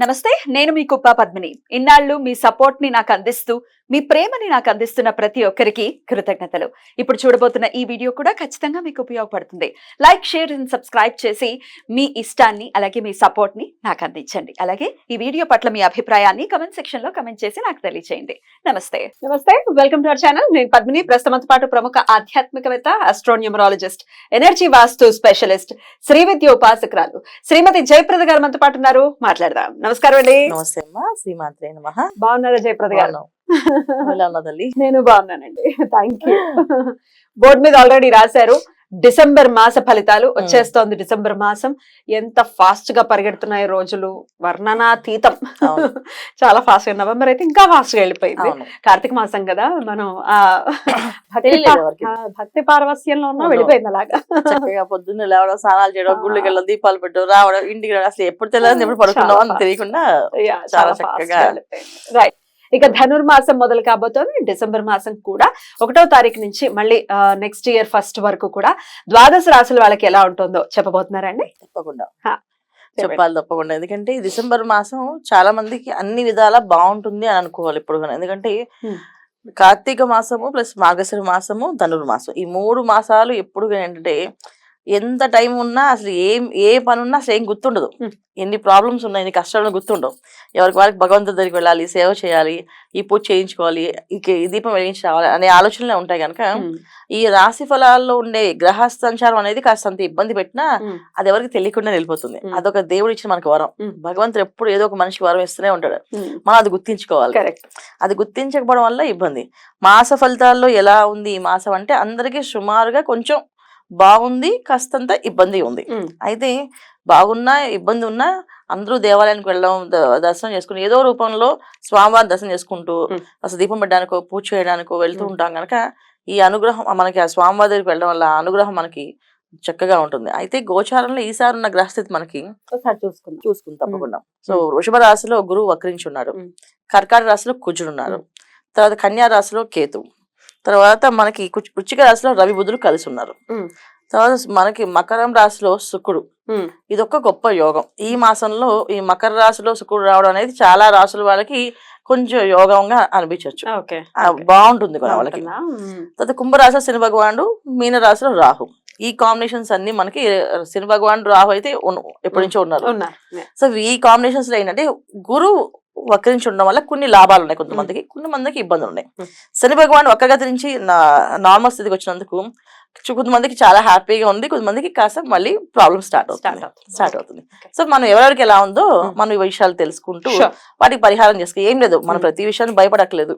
నమస్తే, నేను మీ కుప్ప పద్మిని. ఇన్నాళ్ళు మీ సపోర్ట్ ని నాకు అందిస్తూ, మీ ప్రేమని నాకు అందిస్తున్న ప్రతి ఒక్కరికి కృతజ్ఞతలు. ఇప్పుడు చూడబోతున్న ఈ వీడియో కూడా ఖచ్చితంగా మీకు ఉపయోగపడుతుంది. లైక్, షేర్ అండ్ సబ్స్క్రైబ్ చేసి మీ ఇష్టాన్ని అలాగే మీ సపోర్ట్ ని నాకు అందించండి. అలాగే ఈ వీడియో పట్ల మీ అభిప్రాయాన్ని కమెంట్ సెక్షన్ లో కమెంట్ చేసి నాకు తెలియజేయండి. నమస్తే. Welcome to our channel. నేను పద్మిని. ప్రస్తుతంతో పాటు ప్రముఖ ఆధ్యాత్మికవేత్త, ఆస్ట్రోన్యూమరాలజిస్ట్, ఎనర్జీ వాస్తు స్పెషలిస్ట్, శ్రీ విద్య ఉపాసకురాలు శ్రీమతి జయప్రద గారు మనతో పాటు ఉన్నారు. మాట్లాడదాం. నమస్కారం అండి. నమస్తే అమ్మా, శ్రీమాత్రే నమః. బాగున్నారా జయప్రద గారు? తల్లి నేను బాగున్నానండి, థ్యాంక్ యూ. బోర్డు మీద ఆల్రెడీ రాశారు డిసెంబర్ మాస ఫలితాలు వచ్చేస్తోంది. డిసెంబర్ మాసం ఎంత ఫాస్ట్ గా పరిగెడుతున్నాయి రోజులు, వర్ణనాతీతం. చాలా ఫాస్ట్ గా, నవంబర్ అయితే ఇంకా ఫాస్ట్ గా వెళ్ళిపోయింది. కార్తీక మాసం కదా, మనం ఆ భక్తి పారవస్యంలో ఉన్నా వెళ్ళిపోయింది అలాగా. చక్కగా పొద్దున్న లేవడం, స్నానాలు చేయడం, గుళ్ళకి వెళ్ళడం, దీపాలు పెట్టడం, రావడం, ఇంటికి రావడం, అసలు ఎప్పుడు తెలియదు ఎప్పుడు పడుకున్నాం అని తెలియకుండా చాలా చక్కగా. రైట్. ఇక ధనుర్మాసం మొదలు కాబోతోంది. డిసెంబర్ మాసం కూడా 1వ తారీఖు నుంచి మళ్ళీ నెక్స్ట్ ఇయర్ ఫస్ట్ వరకు కూడా ద్వాదశ రాశుల వాళ్ళకి ఎలా ఉంటుందో చెప్పబోతున్నారండి. తప్పకుండా చెప్పాలి, తప్పకుండా. ఎందుకంటే ఈ డిసెంబర్ మాసం చాలా మందికి అన్ని విధాలా బాగుంటుంది అని అనుకోవాలి ఇప్పుడు. ఎందుకంటే కార్తీక మాసము ప్లస్ మార్గశిర మాసము, ధనుర్మాసం, ఈ 3 మాసాలు ఎప్పుడు ఏంటంటే ఎంత టైం ఉన్నా అసలు ఏ పని ఉన్నా అసలు ఏం గుర్తుండదు. ఎన్ని ప్రాబ్లమ్స్ ఉన్నాయి, ఎన్ని కష్టాలను గుర్తుండవు. ఎవరికి వారికి భగవంతుడి దగ్గరికి వెళ్ళాలి, సేవ చేయాలి, ఈ పూజ చేయించుకోవాలి, ఈ దీపం వెలిగించి రావాలి అనే ఆలోచనలే ఉంటాయి. కనుక ఈ రాశి ఫలాల్లో ఉండే గ్రహ సంచారం అనేది కాస్తంత ఇబ్బంది పెట్టినా అది ఎవరికి తెలియకుండా వెళ్ళిపోతుంది. అదొక దేవుడు ఇచ్చిన మనకు వరం. భగవంతుడు ఎప్పుడు ఏదో ఒక మనిషికి వరం ఇస్తూనే ఉంటాడు. మనం అది గుర్తించుకోవాలి. అది గుర్తించకపోవడం వల్ల ఇబ్బంది. మాస ఫలితాల్లో ఎలా ఉంది ఈ మాసం అంటే అందరికీ సుమారుగా కొంచెం బాగుంది, కాస్తంత ఇబ్బంది ఉంది. అయితే బాగున్నా ఇబ్బంది ఉన్నా అందరూ దేవాలయానికి వెళ్ళడం, దర్శనం చేసుకుని ఏదో రూపంలో స్వామివారి దర్శనం చేసుకుంటూ అసలు దీపం పెట్టడానికో పూజ చేయడానికో వెళ్తూ ఉంటాం కనుక ఈ అనుగ్రహం మనకి ఆ స్వామివారి దగ్గరికి వెళ్ళడం వల్ల అనుగ్రహం మనకి చక్కగా ఉంటుంది. అయితే గోచారంలో ఈసారి ఉన్న గ్రహస్థితి మనకి చూసుకుందాం తప్పకుండా. సో వృషభ రాశిలో గురువు వక్రించి ఉన్నాడు, కర్కాటక రాశిలో కుజుడు ఉన్నారు, తర్వాత కన్యా రాశిలో కేతు, తర్వాత మనకి వృశ్చిక రాశిలో రవి బుధులు కలిసి ఉన్నారు, తర్వాత మనకి మకరం రాశిలో శుక్రుడు. ఇదొక గొప్ప యోగం. ఈ మాసంలో ఈ మకర రాశిలో శుక్రుడు రావడం అనేది చాలా రాశుల వాళ్ళకి కొంచెం యోగంగా అనిపించవచ్చు, బాగుంటుంది కూడా వాళ్ళకి. తర్వాత కుంభరాశిలో శని భగవానుడు, మీన రాశిలో రాహు. ఈ కాంబినేషన్స్ అన్ని మనకి శని భగవానుడు, రాహు అయితే ఎప్పటి నుంచో ఉన్నారు. సో ఈ కాంబినేషన్స్ లో ఏంటంటే గురువు వక్రించి ఉండడం వల్ల కొన్ని లాభాలు ఉన్నాయి కొంతమందికి, కొంతమందికి ఇబ్బందులు ఉన్నాయి. శని భగవాన్ వక్రగతి నుంచి నార్మల్ స్థితికి వచ్చినందుకు కొంతమందికి చాలా హ్యాపీగా ఉంది, కొంతమందికి కాస్త మళ్ళీ ప్రాబ్లమ్ స్టార్ట్ అవుతుంది. సో మనం ఎవరెవరికి ఎలా ఉందో మనం ఈ విషయాలు తెలుసుకుంటూ వాటికి పరిహారం చేసుకో. ఏం లేదు, మనం ప్రతి విషయాన్ని భయపడట్లేదు.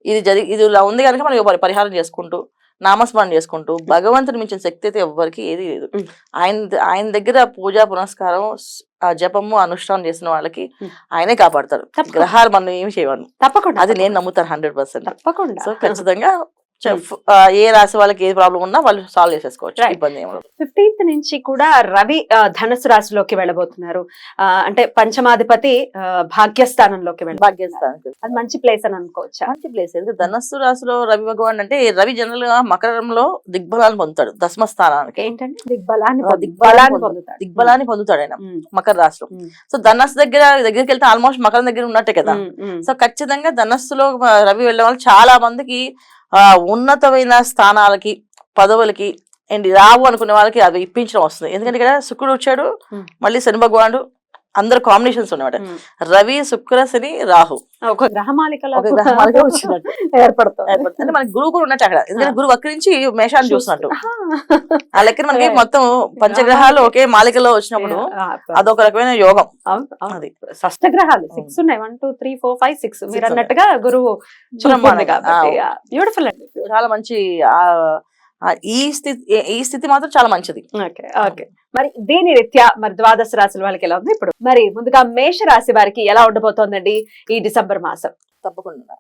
ఇది ఇలా ఉంది కనుక మనం పరిహారం చేసుకుంటూ నామస్మరణ చేసుకుంటూ భగవంతుని మించిన శక్తి అయితే ఎవ్వరికి ఏది లేదు. ఆయన దగ్గర పూజా పునస్కారం, జపము, అనుష్ఠానం చేసిన వాళ్ళకి ఆయనే కాపాడతారు. గ్రహాలు మనం ఏమి చేయవాలి, తప్పకుండా అది నేను నమ్ముతాను 100%. తప్పకుండా. సో ఖచ్చితంగా ఏ రాశి వాళ్ళకి ఏ ప్రాబ్లం ఉన్నా వాళ్ళు సాల్వ్ చేసేసుకోవచ్చు, ఇబ్బంది ఏమో. 15th నుంచి కూడా రవి ధనుసు రాశిలోకి వెళ్ళబోతున్నారు. అంటే పంచమాధిపతి భాగ్యస్థానంలోకి భాగ్యస్థానం అది మంచి ప్లేస్ అని అనుకోవచ్చు. మంచి ప్లేస్. ధనస్సు రాశిలో రవి భగవాన్ అంటే రవి జనరల్ గా మకరంలో దిగ్బలాన్ని పొందుతాడు, దశమ స్థానానికి. ఏంటంటే దిగ్బలాన్ని పొందుతాడు ఆయన మకర రాశిలో. సో ధనస్సు దగ్గరికి వెళ్తే ఆల్మోస్ట్ మకరం దగ్గర ఉన్నట్టే కదా. సో ఖచ్చితంగా ధనస్సులో రవి వెళ్ళడం వల్ల చాలా మందికి ఉన్నతమైన స్థానాలకి, పదవులకి రావు అనుకునే వాళ్ళకి అవి ఇప్పించడం వస్తుంది. ఎందుకంటే ఇక్కడ శుక్రుడు వచ్చాడు, మళ్ళీ శని భగవానుడు, అందరు కాంబినేషన్స్ ఉన్నమాట. రవి, శుక్ర, శని, రాహు ఒక గ్రహమాలికలో వచ్చినట్టు ఏర్పడుతుంది. అంటే మనకి గురువు కూడా ఉన్నట్టు అక్కడ. ఎందుకంటే గురువు వక్రించి మేషాన్ని చూసినట్టు ఆ లెక్కన మనకి మొత్తం పంచగ్రహాలు ఒకే మాలికలో వచ్చినప్పుడు అదొక రకమైన యోగం. అది షష్టగ్రహాలు 6 ఉన్నాయి, 1 2 3 4 5 6 మీరు అన్నట్టుగా గురువు బ్యూటిఫుల్ అండి, చాలా మంచి. ఈ స్థితి మాత్రం చాలా మంచిది. మరి దీని రీత్యా మరి ద్వాదశ రాశుల వాళ్ళకి ఎలా ఉంది ఇప్పుడు? మరి ముందుగా మేష రాశి వారికి ఎలా ఉండబోతోందండి ఈ డిసెంబర్ మాసం? తప్పకుండా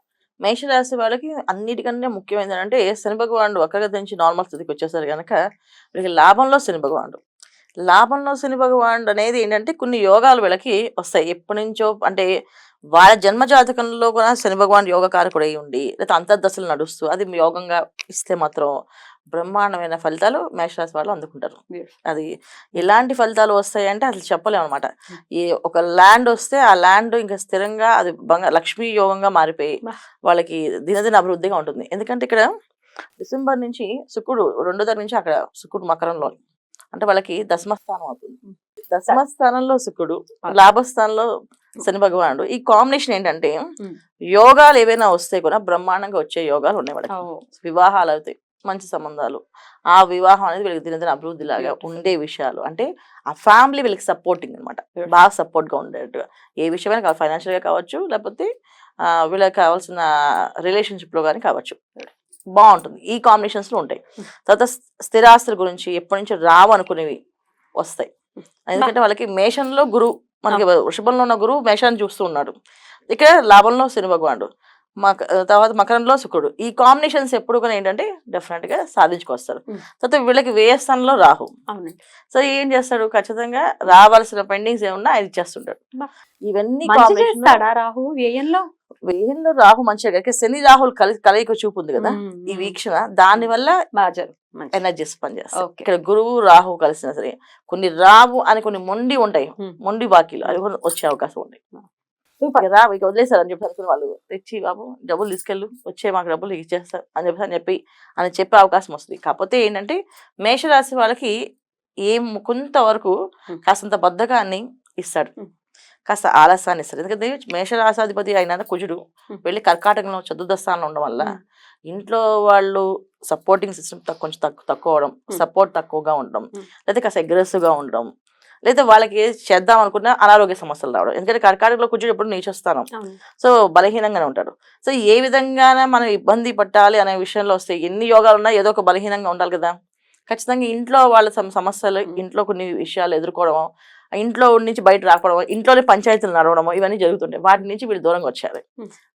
మేషరాశి వాళ్ళకి అన్నిటికన్నా ముఖ్యమైనది అంటే శని భగవానుడు వక్రగతి నుంచి నార్మల్ స్థితికి వచ్చేసారు కనుక వీళ్ళకి లాభంలో శని భగవానుడు అనేది ఏంటంటే కొన్ని యోగాలు వీళ్ళకి వస్తాయి ఎప్పటి నుంచో. అంటే వాళ్ళ జన్మ జాతకంలో కూడా శని భగవాన్ యోగ కారకుడై ఉండి లేదా అంతర్దశలు నడుస్తూ అది యోగంగా ఇస్తే మాత్రం బ్రహ్మాండమైన ఫలితాలు మేషరాశి వాళ్ళు అందుకుంటారు. Yes. అది ఎలాంటి ఫలితాలు వస్తాయంటే అసలు చెప్పలేము అనమాట. ఈ ఒక ల్యాండ్ వస్తే ఆ ల్యాండ్ ఇంకా స్థిరంగా అది లక్ష్మీ యోగంగా మారిపోయి Wow. వాళ్ళకి దినదిన అభివృద్ధిగా ఉంటుంది. ఎందుకంటే ఇక్కడ డిసెంబర్ నుంచి శుక్రుడు 2వ తారీఖు నుంచి అక్కడ శుక్రుడు మకరంలో, అంటే వాళ్ళకి దశమస్థానం అవుతుంది. దశమస్థానంలో శుక్రుడు, లాభస్థానంలో శని భగవానుడు. ఈ కాంబినేషన్ ఏంటంటే యోగాలు ఏవైనా వస్తే కూడా బ్రహ్మాండంగా వచ్చే యోగాలు ఉన్నాయి వాళ్ళకి. Oh. వివాహాలు అవుతాయి, మంచి సంబంధాలు, ఆ వివాహం అనేది వీళ్ళకి దినదిన అభివృద్ధి లాగా ఉండే విషయాలు. అంటే ఆ ఫ్యామిలీ వీళ్ళకి సపోర్టింగ్ అనమాట, బాగా సపోర్ట్ గా ఉండేట్టుగా ఏ విషయమైనా ఫైనాన్షియల్ గా కావచ్చు, లేకపోతే వీళ్ళకి కావాల్సిన రిలేషన్షిప్ లో కానీ కావచ్చు, బాగుంటుంది. ఈ కాంబినేషన్స్ లో ఉంటాయి. తర్వాత స్థిరాస్తుల గురించి ఎప్పటి నుంచి రావు అనుకునేవి వస్తాయి. ఎందుకంటే వాళ్ళకి మేషంలో గురువు, మనకి వృషభంలో ఉన్న గురువు మేషాన్ని చూస్తూ ఉన్నాడు, ఇక్కడ లాభంలో శని భగవానుడు, తర్వాత మకరంలో శుక్రుడు. ఈ కాంబినేషన్స్ ఎప్పుడు కూడా ఏంటంటే డెఫినెట్ గా సాధించుకొస్తారు. తర్వాత వీళ్ళకి వ్యయస్థానంలో రాహు. సో ఏం చేస్తాడు, ఖచ్చితంగా రావాల్సిన పెండింగ్స్ ఏమన్నా అది ఇచ్చేస్తుంటాడు. ఇవన్నీ రాహు వ్యయంలో రాహు మంచిగా, శని రాహుల్ కలయిక చూపు ఉంది కదా ఈ వీక్షణ, దాని వల్ల ఎనర్జీస్ పనిచేస్తాయి. ఇక్కడ గురువు రాహు కలిసిన సరే కొన్ని రావు అని కొన్ని మొండి ఉంటాయి, మొండి బాకీలు అవి కూడా వచ్చే అవకాశం ఉంది. రా ఇక వదిలేసారు అని చెప్పి అనుకుని వాళ్ళు తెచ్చి బాబు డబ్బులు తీసుకెళ్ళు, వచ్చే మాకు డబ్బులు ఇచ్చేస్తారు అని చెప్పే అవకాశం వస్తుంది. కాకపోతే ఏంటంటే మేషరాశి వాళ్ళకి కొంతవరకు కాస్తంత బద్ధకాన్ని ఇస్తాడు, కాస్త ఆలస్యాన్ని ఇస్తాడు. ఎందుకంటే మేషరాశాధిపతి అయిన కుజుడు వెళ్ళి కర్కాటకంలో చతుర్థ స్థానంలో ఉండడం వల్ల ఇంట్లో వాళ్ళు సపోర్టింగ్ సిస్టమ్ కొంచెం తక్కువ అవడం, సపోర్ట్ తక్కువగా ఉండడం, లేదా కాస్త అగ్రెసివ్గా ఉండడం, లేదా వాళ్ళకి చేద్దాం అనుకున్న అనారోగ్య సమస్యలు రావడం. ఎందుకంటే కర్కాటకలో కూర్చొని ఎప్పుడు నీచొస్తాను, సో బలహీనంగానే ఉంటారు. సో ఏ విధంగా మనం ఇబ్బంది పట్టాలి అనే విషయంలో వస్తే ఎన్ని యోగాలు ఉన్నా ఏదో ఒక బలహీనంగా ఉండాలి కదా. ఖచ్చితంగా ఇంట్లో వాళ్ళ సమస్యలు, ఇంట్లో కొన్ని విషయాలు ఎదుర్కోవడం, ఇంట్లో నుంచి బయట రాకపోవడం, ఇంట్లోనే పంచాయతీలు నడవడము, ఇవన్నీ జరుగుతుంటాయి. వాటి నుంచి వీళ్ళు దూరంగా వచ్చారు.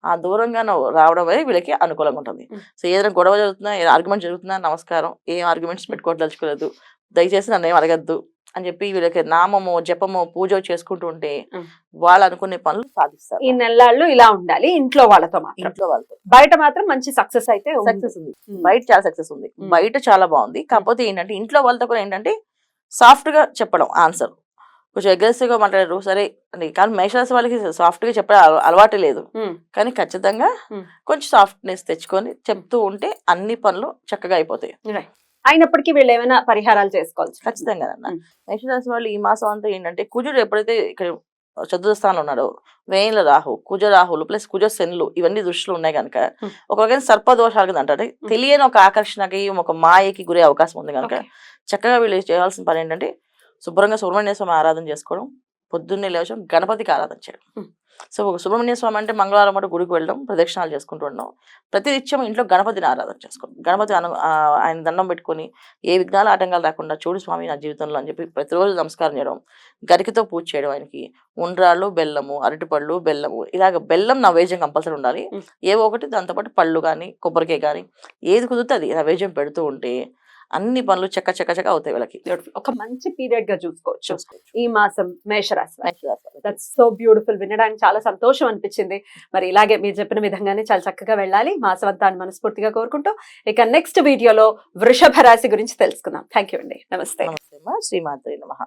ఆ దూరంగా రావడం వల్ల వీళ్ళకి అనుకూలంగా ఉంటుంది. సో ఏదైనా గొడవ జరుగుతున్నా, ఏదైనా ఆర్గ్యుమెంట్ జరుగుతున్నా, నమస్కారం, ఏం ఆర్గ్యుమెంట్స్ పెట్టుకోవట్లేదు, దయచేసి నన్ను ఏం అడగద్దు అని చెప్పి వీళ్ళకి నామము, జపము, పూజ చేసుకుంటూ ఉంటే వాళ్ళు అనుకునే పనులు సాధిస్తారు. ఈ నెలలు ఇలా ఉండాలి ఇంట్లో వాళ్ళతో, ఇంట్లో వాళ్ళతో. బయట మాత్రం మంచి సక్సెస్ అయితే సక్సెస్ ఉంది, బయట చాలా సక్సెస్ ఉంది, బయట చాలా బాగుంది. కాకపోతే ఏంటంటే ఇంట్లో వాళ్ళతో కూడా ఏంటంటే సాఫ్ట్ గా చెప్పడం ఆన్సర్, కొంచెం అగ్రెసివ్ గా మాట్లాడారు సరే అండి. కానీ మేషరాశి వాళ్ళకి సాఫ్ట్ గా చెప్పడం అలవాటు లేదు, కానీ ఖచ్చితంగా కొంచెం సాఫ్ట్నెస్ తెచ్చుకొని చెప్తూ ఉంటే అన్ని పనులు చక్కగా అయిపోతాయి. అయినప్పటికీ వీళ్ళు ఏమైనా పరిహారాలు చేసుకోవాలి ఖచ్చితంగా. మేషరాశి వాళ్ళు ఈ మాసం అంతా ఏంటంటే కుజుడు ఎప్పుడైతే ఇక్కడ చతుర్థ స్థానంలో ఉన్నాడో, వేయంలో రాహు, కుజ రాహులు ప్లస్ కుజ శనులు ఇవన్నీ దృష్టిలో ఉన్నాయి కనుక ఒక రకమైన సర్పదోషాలు కదా అంటారు, తెలియని ఒక ఆకర్షణకి, ఒక మాయకి గురే అవకాశం ఉంది కనుక చక్కగా వీళ్ళు చేయాల్సిన పని ఏంటంటే శుభ్రంగా సుబ్రహ్మణ్య స్వామి ఆరాధన చేసుకోవడం, పొద్దున్నే లేవడం, గణపతికి ఆరాధన చేయడం. సో సుబ్రహ్మణ్య స్వామి అంటే మంగళవారం పాటు గుడికి వెళ్ళడం, ప్రదక్షిణాలు చేసుకుంటూ ఉండడం, ప్రతి నిత్యం ఇంట్లో గణపతిని ఆరాధన చేసుకోవడం, గణపతి ఆయన దండం పెట్టుకుని ఏ విఘ్నాలు ఆటంకాలు రాకుండా చూడు స్వామి నా జీవితంలో అని చెప్పి ప్రతిరోజు నమస్కారం చేయడం, గరికతో పూజ చేయడం, ఆయనకి ఉండ్రాళ్ళు, బెల్లము, అరటిపళ్ళు, బెల్లము, ఇలాగ బెల్లం నైవేద్యం కంపల్సరీ ఉండాలి. ఏవో ఒకటి దాంతోపాటు పళ్ళు కానీ కొబ్బరికాయ కానీ ఏది కుదిరితే అది నైవేద్యం పెడుతూ ఉంటే అన్ని పనులు చక్క అవుతాయి వీళ్ళకి. ఒక మంచి పీరియడ్ గా చూసుకోవచ్చు ఈ మాసం మేషరాశి. దట్స్ సో బ్యూటిఫుల్, వినడానికి చాలా సంతోషం అనిపించింది. మరి ఇలాగే మీరు చెప్పిన విధంగానే చాలా చక్కగా వెళ్ళాలి మాసం అంతా అని మనస్ఫూర్తిగా కోరుకుంటూ ఇక నెక్స్ట్ వీడియోలో వృషభ రాశి గురించి తెలుసుకుందాం. థ్యాంక్ యూ అండి. నమస్తే. శ్రీమాత్రే నమః.